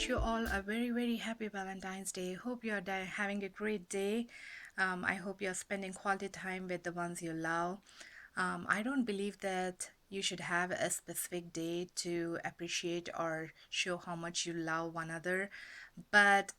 wish you all a very happy Valentine's Day. Hope you're having a great day. I hope you're spending quality time with the ones you love. I don't believe that you should have a specific day to appreciate or show how much you love one another, but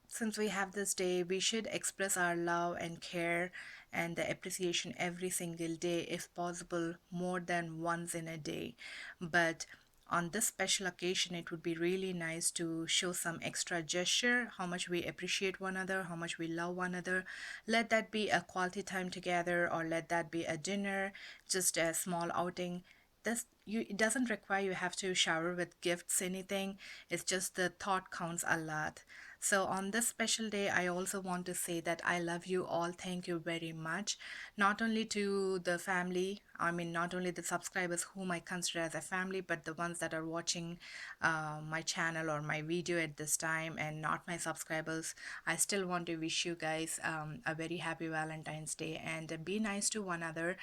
since we have this day, we should express our love and care and the appreciation every single day, if possible, more than once in a day. But on this special occasion, it would be really nice to show some extra gesture, how much we appreciate one another, how much we love one another. Let that be a quality time together, or let that be a dinner, just a small outing. It doesn't require you have to shower with gifts, anything. It's just the thought counts a lot. So on this special day, I also want to say that I love you all. Thank you very much. Not only to the family, I mean, not only the subscribers whom I consider as a family, but the ones that are watching my channel or my video at this time and not my subscribers. I still want to wish you guys a very happy Valentine's Day, and be nice to one another.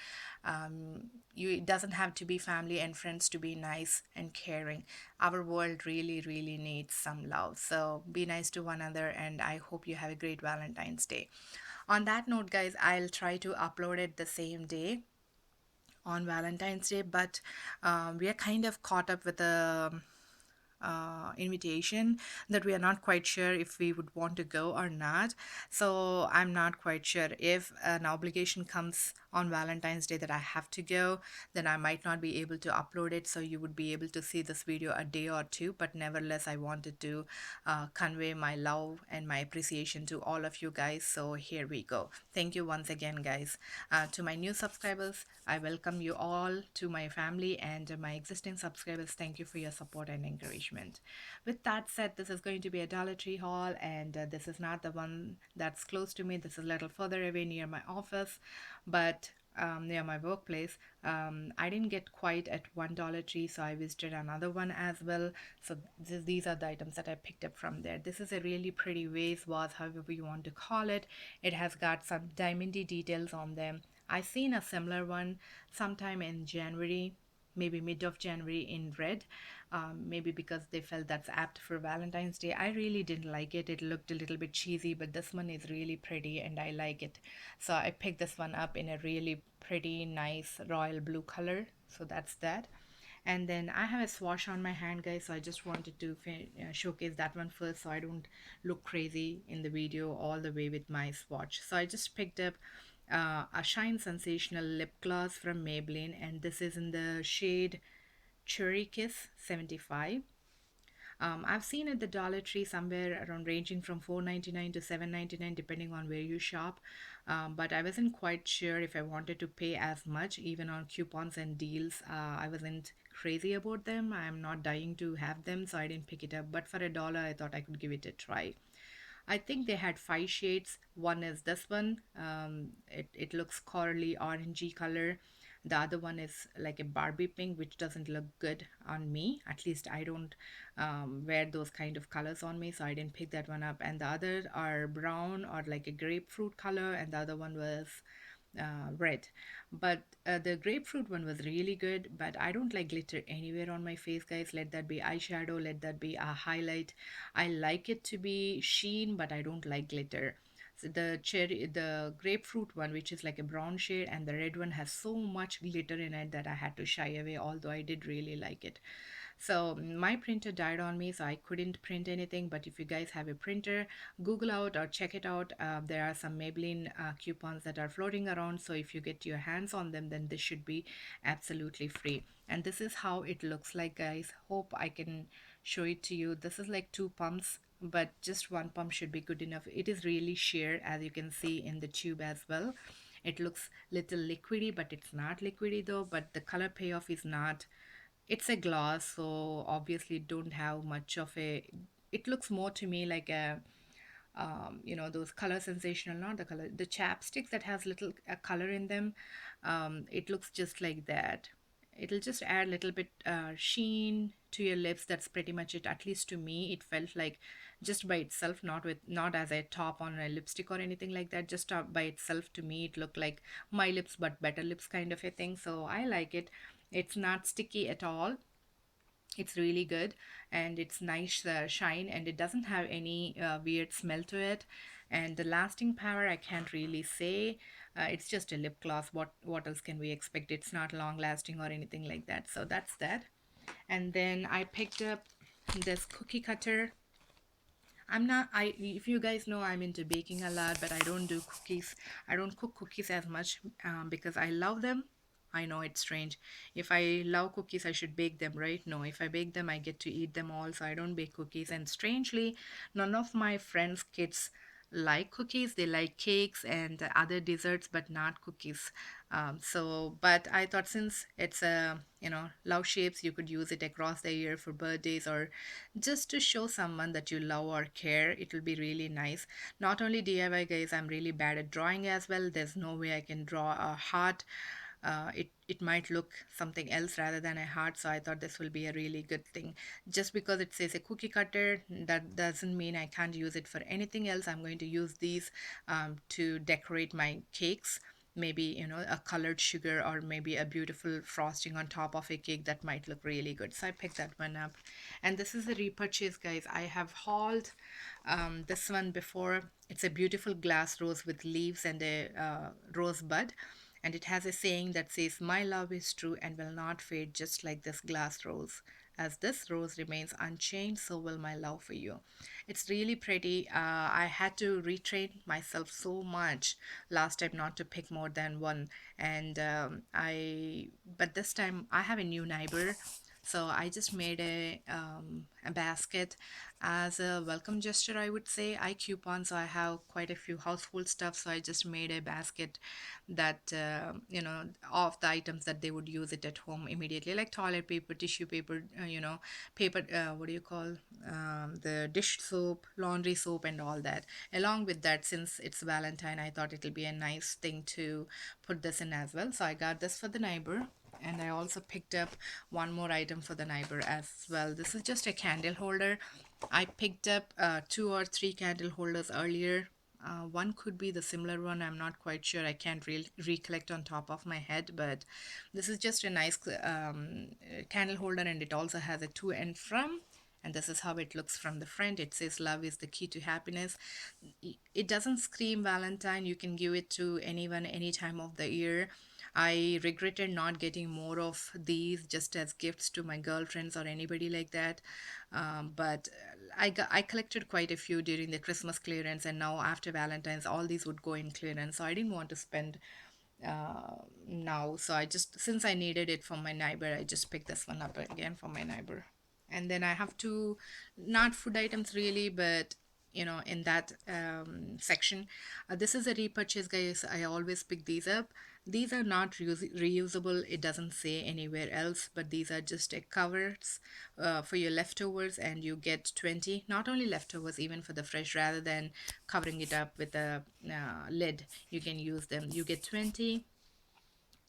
It doesn't have to be family and friends to be nice and caring. Our world really needs some love. So be nice to one another, and I hope you have a great Valentine's Day. On that note, guys, I'll try to upload it the same day on Valentine's Day, but we are kind of caught up with a invitation that we are not quite sure if we would want to go or not. So I'm not quite sure if an obligation comes on Valentine's Day that I have to go, then I might not be able to upload it. So you would be able to see this video a day or two. But nevertheless, I wanted to convey my love and my appreciation to all of you guys. So here we go. Thank you once again, guys. To my new subscribers, I welcome you all to my family, and my existing subscribers, thank you for your support and encouragement. With that said, this is going to be a Dollar Tree haul, and this is not the one that's close to me. This is a little further away near my office, but near my workplace. I didn't get quite at one Dollar Tree, so I visited another one as well. So these are the items that I picked up from there. This is a really pretty vase, vase, however you want to call it. It has got some diamondy details on them. I seen a similar one sometime in January, maybe mid of January, in red. Maybe because they felt that's apt for Valentine's Day. I really didn't like it. It looked a little bit cheesy, but this one is really pretty and I like it. So I picked this one up in a really pretty, nice royal blue color. So that's that. And then I have a swatch on my hand, guys, so I just wanted to showcase that one first so I don't look crazy in the video all the way with my swatch. So I just picked up a Shine Sensational lip gloss from Maybelline, and this is in the shade Cherry Kiss 75. I've seen at the Dollar Tree somewhere around ranging from 4.99 to 7.99 depending on where you shop. But I wasn't quite sure if I wanted to pay as much even on coupons and deals. I wasn't crazy about them. I'm not dying to have them, so I didn't pick it up. But for a dollar, I thought I could give it a try. I think they had five shades. One is this one. It looks corally orangey color. The other one is like a Barbie pink, which doesn't look good on me. At least I don't wear those kind of colors on me, so I didn't pick that one up. And the other are brown or like a grapefruit color, and the other one was red. But the grapefruit one was really good, but I don't like glitter anywhere on my face, guys. Let that be eyeshadow, let that be a highlight. I like it to be sheen, but I don't like glitter. So the grapefruit one, which is like a brown shade, and the red one has so much glitter in it that I had to shy away, although I did really like it. So my printer died on me, so I couldn't print anything. But if you guys have a printer, Google out or check it out. There are some Maybelline coupons that are floating around. So if you get your hands on them, then this should be absolutely free. And this is how it looks like, guys. Hope I can show it to you. This is like two pumps, but just one pump should be good enough. It is really sheer, as you can see in the tube as well. It looks little liquidy, but it's not liquidy though. But the color payoff is not. It's a gloss, so obviously don't have much of a. It looks more to me like a those color sensational, not the color, the chapsticks that has little color in them. It looks just like that. It'll just add a little bit sheen to your lips. That's pretty much it. At least to me it felt like, just by itself, not as a top on a lipstick or anything like that, just by itself, to me it looked like my lips but better lips kind of a thing. So I like it. It's not sticky at all. It's really good, and it's nice shine, and it doesn't have any weird smell to it. And the lasting power, I can't really say. It's just a lip gloss. What else can we expect? It's not long lasting or anything like that. So that's that. And then I picked up this cookie cutter. I'm not I if you guys know, I'm into baking a lot, but I don't do cookies. I don't cook cookies as much because I love them. I know it's strange. If I love cookies, I should bake them, right? No, if I bake them, I get to eat them all, so I don't bake cookies. And strangely, none of my friends' kids like cookies. They like cakes and other desserts, but not cookies. But I thought, since it's a, love shapes, you could use it across the year for birthdays, or just to show someone that you love or care. It will be really nice. Not only DIY, guys, I'm really bad at drawing as well. There's no way I can draw a heart. It might look something else rather than a heart, so I thought this will be a really good thing. Just because it says a cookie cutter, that doesn't mean I can't use it for anything else. I'm going to use these to decorate my cakes. Maybe, a colored sugar, or maybe a beautiful frosting on top of a cake that might look really good. So I picked that one up. And this is a repurchase, guys. I have hauled this one before. It's a beautiful glass rose with leaves and a rose bud, and it has a saying that says, "My love is true and will not fade, just like this glass rose. As this rose remains unchanged, so will my love for you." It's really pretty. I had to retrain myself so much last time not to pick more than one, and but this time I have a new neighbor, so I just made a basket as a welcome gesture, I would say. I coupon, so I have quite a few household stuff, so I just made a basket that, of the items that they would use it at home immediately, like toilet paper, tissue paper, paper, what do you call, the dish soap, laundry soap, and all that. Along with that, since it's Valentine, I thought it'll be a nice thing to put this in as well. So I got this for the neighbor. And I also picked up one more item for the neighbor as well. This is just a candle holder. I picked up two or three candle holders earlier. One could be the similar one. I'm not quite sure. I can't recollect on top of my head, but this is just a nice candle holder, and it also has a to and from. And this is how it looks from the front. It says, "Love is the key to happiness." It doesn't scream Valentine. You can give it to anyone, any time of the year. I regretted not getting more of these just as gifts to my girlfriends or anybody like that. But I collected quite a few during the Christmas clearance, and now after Valentine's, all these would go in clearance. So I didn't want to spend now. So I just, since I needed it for my neighbor, I just picked this one up again for my neighbor. And then I have two, not food items really, but in that section. This is a repurchase, guys. I always pick these up. These are not reusable. It doesn't say anywhere else, but these are just a covers for your leftovers, and you get 20, not only leftovers, even for the fresh, rather than covering it up with a lid. You can use them. You get 20.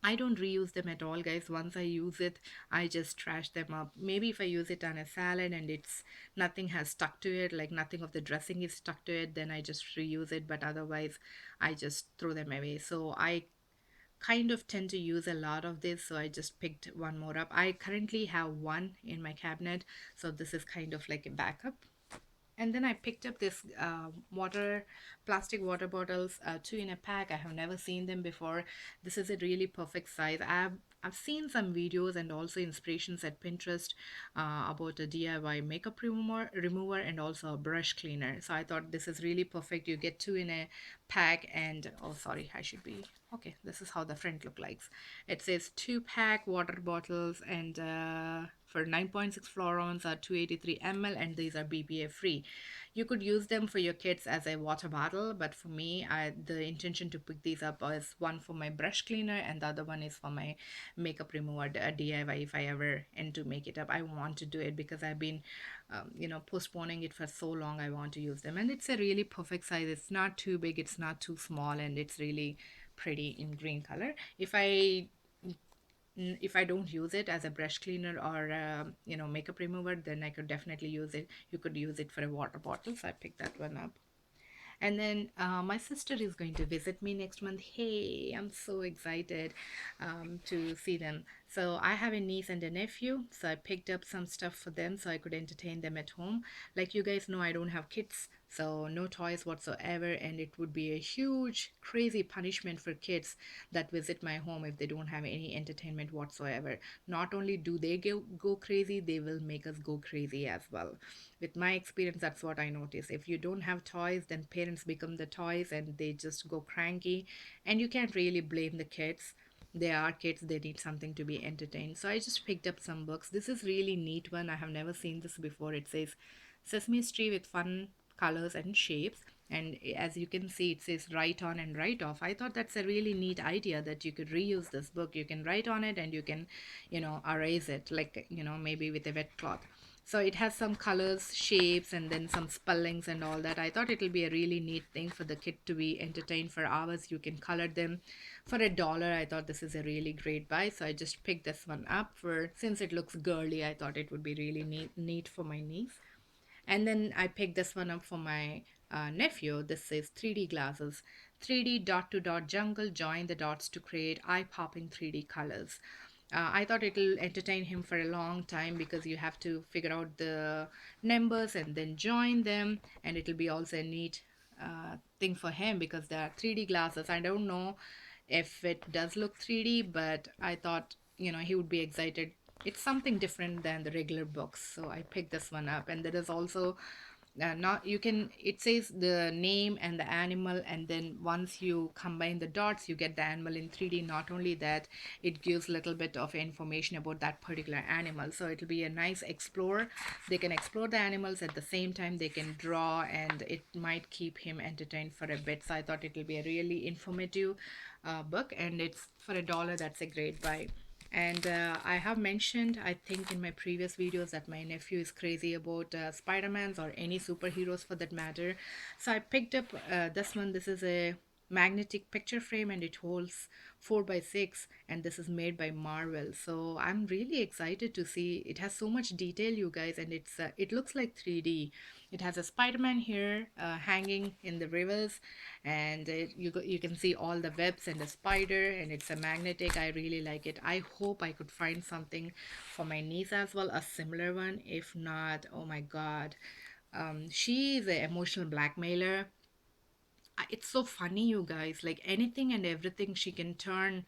I don't reuse them at all, guys. Once I use it, I just trash them up. Maybe if I use it on a salad and it's nothing has stuck to it, like nothing of the dressing is stuck to it, then I just reuse it. But otherwise, I just throw them away. So I kind of tend to use a lot of this, so I just picked one more up. I currently have one in my cabinet, so this is kind of like a backup. And then I picked up this plastic water bottles, two in a pack. I have never seen them before. This is a really perfect size. I've seen some videos and also inspirations at Pinterest about a DIY makeup remover and also a brush cleaner. So I thought this is really perfect. You get two in a pack, and oh, sorry, I should be okay. This is how the front look like. It says two pack water bottles, and for 9.6 florons are 283 ml, and these are BPA free. You could use them for your kids as a water bottle, but for me, the intention to pick these up is one for my brush cleaner, and the other one is for my makeup remover, DIY. If I ever end to make it up, I want to do it because I've been postponing it for so long. I want to use them, and it's a really perfect size. It's not too big, it's not too small, and it's really pretty in green color. If I don't use it as a brush cleaner or makeup remover, then I could definitely use it. You could use it for a water bottle, so I picked that one up. And then my sister is going to visit me next month. Hey, I'm so excited to see them. So I have a niece and a nephew, so I picked up some stuff for them so I could entertain them at home. Like you guys know, I don't have kids, so no toys whatsoever, and it would be a huge, crazy punishment for kids that visit my home if they don't have any entertainment whatsoever. Not only do they go crazy, they will make us go crazy as well. With my experience, that's what I notice. If you don't have toys, then parents become the toys and they just go cranky, and you can't really blame the kids. They are kids, they need something to be entertained. So I just picked up some books. This is really neat one. I have never seen this before. It says Sesame Street with fun colors and shapes. And as you can see, it says write on and write off. I thought that's a really neat idea that you could reuse this book. You can write on it and you can, erase it, like, maybe with a wet cloth. So it has some colors, shapes, and then some spellings and all that. I thought it'll be a really neat thing for the kid to be entertained for hours. You can color them for $1. I thought this is a really great buy, so I just picked this one up for since it looks girly. I thought it would be really neat for my niece. And then I picked this one up for my nephew. This says 3D glasses. 3D dot to dot jungle. Join the dots to create eye popping 3D colors. I thought it'll entertain him for a long time because you have to figure out the numbers and then join them, and it'll be also a neat thing for him because there are 3D glasses. I don't know if it does look 3D, but I thought, he would be excited. It's something different than the regular books, so I picked this one up. And there is also not you can it says the name and the animal, and then once you combine the dots you get the animal in 3D. Not only that, it gives a little bit of information about that particular animal, so it'll be a nice explore. They can explore the animals at the same time they can draw, and it might keep him entertained for a bit. So I thought it'll be a really informative book, and it's for $1. That's a great buy. And I have mentioned, I think, in my previous videos that my nephew is crazy about Spider-Man's or any superheroes for that matter. So I picked up this one. This is a magnetic picture frame and it holds 4 by 6, and this is made by Marvel. So I'm really excited to see. It has so much detail, you guys, and it looks like 3D. It has a Spider-Man here hanging in the rivers, and you can see all the webs and the spider, and it's a magnetic. I really like it. I hope I could find something for my niece as well, a similar one. If not, oh my god, she is an emotional blackmailer. It's so funny, you guys. Like anything and everything she can turn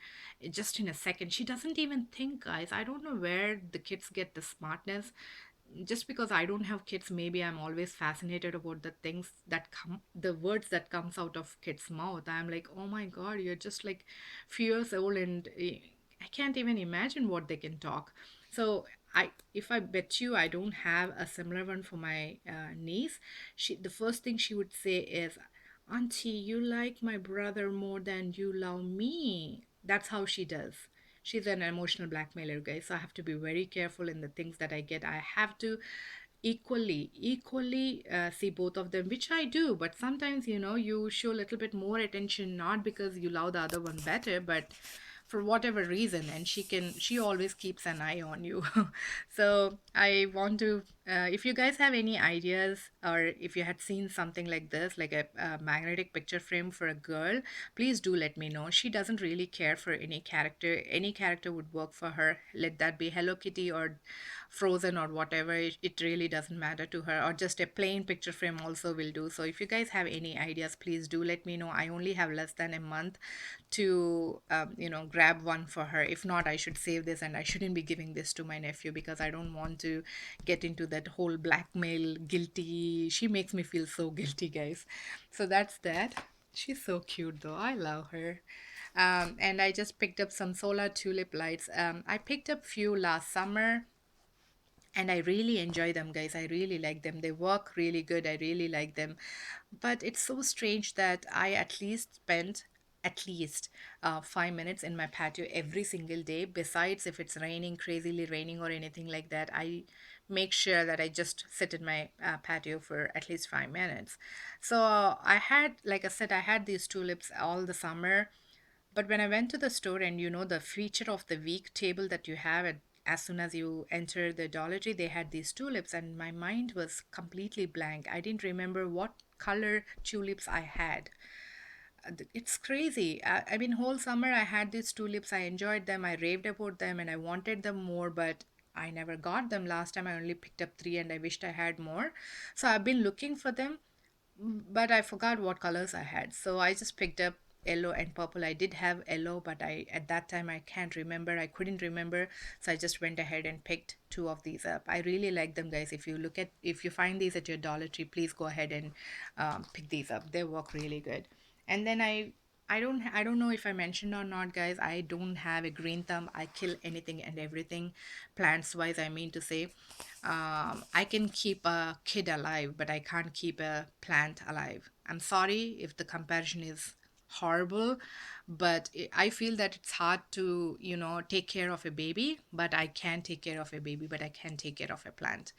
just in a second. She doesn't even think, guys. I don't know where the kids get the smartness. Just because I don't have kids, maybe I'm always fascinated about the things that come, the words that comes out of kids' mouth. I'm like, oh my god, you're just like few years old, and I can't even imagine what they can talk. So if I bet you, I don't have a similar one for my niece. The first thing she would say is, "Auntie, you like my brother more than you love me." That's how she does. She's an emotional blackmailer, guys. So I have to be very careful in the things that I get. I have to equally see both of them, which I do. But sometimes, you show a little bit more attention, not because you love the other one better, but for whatever reason. And she always keeps an eye on you. So I want to, if you guys have any ideas, or if you had seen something like this, like a magnetic picture frame for a girl, please do let me know. She doesn't really care for any character would work for her. Let that be Hello Kitty or Frozen or whatever. It really doesn't matter to her, or just a plain picture frame also will do. So if you guys have any ideas, please do let me know. I only have less than a month to grab one for her. If not, I should save this, and I shouldn't be giving this to my nephew because I don't want to get into that whole blackmail guilty. She makes me feel so guilty, guys. So that's that. She's so cute though. I love her. And I just picked up some solar tulip lights. I picked up few last summer, and I really enjoy them, guys. I really like them. They work really good. I really like them. But it's so strange that I at least spend at least 5 minutes in my patio every single day. Besides, if it's raining, crazily raining, or anything like that, I make sure that I just sit in my patio for at least 5 minutes. So I had, like I said, I had these tulips all the summer, but when I went to the store, and the feature of the week table that you have as soon as you enter the Dollar Tree, they had these tulips, and my mind was completely blank. I didn't remember what color tulips I had. It's crazy. I mean, whole summer I had these tulips. I enjoyed them. I raved about them, and I wanted them more, but I never got them. Last time I only picked up three, and I wished I had more. So I've been looking for them, but I forgot what colors I had. So I just picked up yellow and purple. I did have yellow, but I at that time I can't remember. I couldn't remember, so I just went ahead and picked two of these up. I really like them, guys. If you find these at your Dollar Tree, please go ahead and pick these up. They work really good. And then I don't know if I mentioned or not, guys. I don't have a green thumb. I kill anything and everything, plants wise. I mean to say, I can keep a kid alive, but I can't keep a plant alive. I'm sorry if the comparison is horrible, but I feel that it's hard to, take care of a baby, but I can take care of a baby, but I can take care of a plant.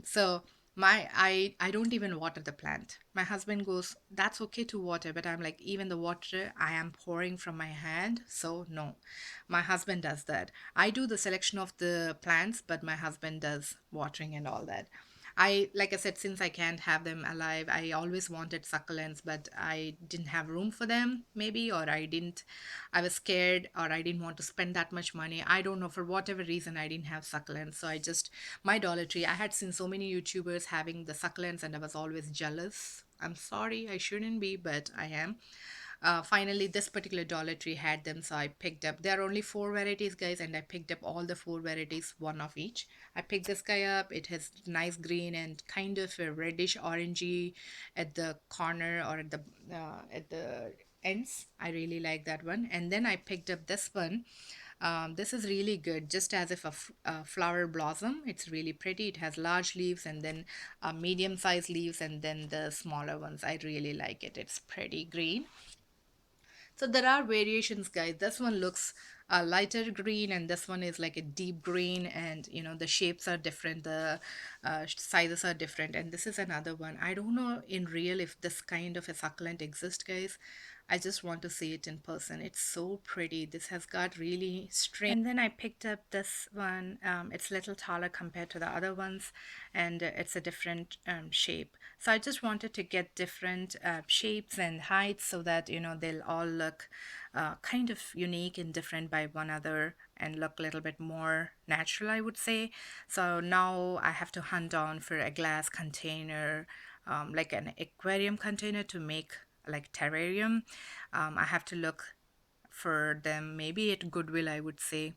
So I don't even water the plant. My husband goes, "That's okay to water," but I'm like, even the water I am pouring from my hand, so no. My husband does that. I do the selection of the plants, but my husband does watering and all that. Like I said, since I can't have them alive, I always wanted succulents, but I didn't have room for them, maybe, or I was scared, or I didn't want to spend that much money. I don't know, for whatever reason, I didn't have succulents. So my Dollar Tree, I had seen so many YouTubers having the succulents, and I was always jealous. I'm sorry, I shouldn't be, but I am. Finally, this particular Dollar Tree had them, so I picked up. There are only four varieties, guys, and I picked up all the four varieties, one of each. I picked this guy up. It has nice green and kind of a reddish orangey at the corner, or at the ends. I really like that one. And then I picked up this one. This is really good, just as if a flower blossom. It's really pretty. It has large leaves, and then medium sized leaves, and then the smaller ones. I really like it. It's pretty green. So there are variations, guys. This one looks a lighter green, and this one is like a deep green, and the shapes are different, the sizes are different. And this is another one. I don't know in real if this kind of a succulent exists, guys. I just want to see it in person. It's so pretty. This has got really strange. And then I picked up this one. It's a little taller compared to the other ones, and it's a different shape. So I just wanted to get different shapes and heights, so that they'll all look kind of unique and different by one another, and look a little bit more natural, I would say. So now I have to hunt on for a glass container, like an aquarium container to make like terrarium. I have to look for them maybe at Goodwill, I would say,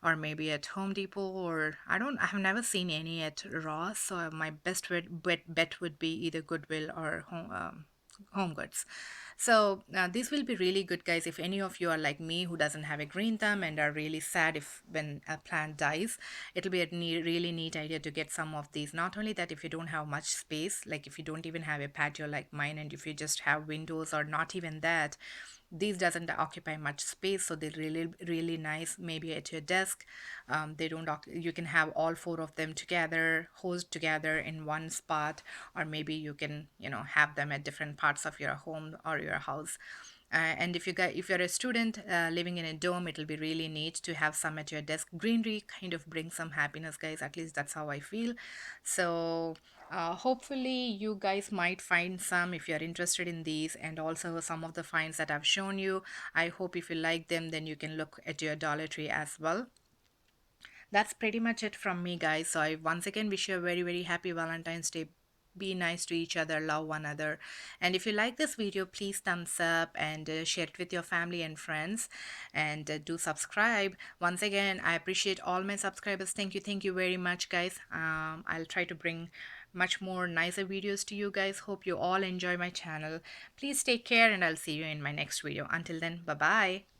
or maybe at Home Depot, or I have never seen any at Ross. So my best bet would be either Goodwill or Home Goods. So these will be really good, guys. If any of you are like me, who doesn't have a green thumb and are really sad if when a plant dies, it'll be a really neat idea to get some of these. Not only that, if you don't have much space, like if you don't even have a patio like mine, and if you just have windows or not even that, these doesn't occupy much space, so they're really nice maybe at your desk. They don't you can have all four of them together, hosed together in one spot, or maybe you can have them at different parts of your home or your house. And if you're a student living in a dome, it'll be really neat to have some at your desk. Greenery kind of brings some happiness, guys. At least that's how I feel. So hopefully you guys might find some if you're interested in these, and also some of the finds that I've shown you. I hope if you like them, then you can look at your Dollar Tree as well. That's pretty much it from me, guys. So I once again wish you a very, very happy Valentine's Day. Be nice to each other, love one another. And if you like this video, please thumbs up and share it with your family and friends. And do subscribe. Once again, I appreciate all my subscribers. Thank you very much, guys. I'll try to bring much more nicer videos to you guys. Hope you all enjoy my channel. Please take care, and I'll see you in my next video. Until then, bye bye.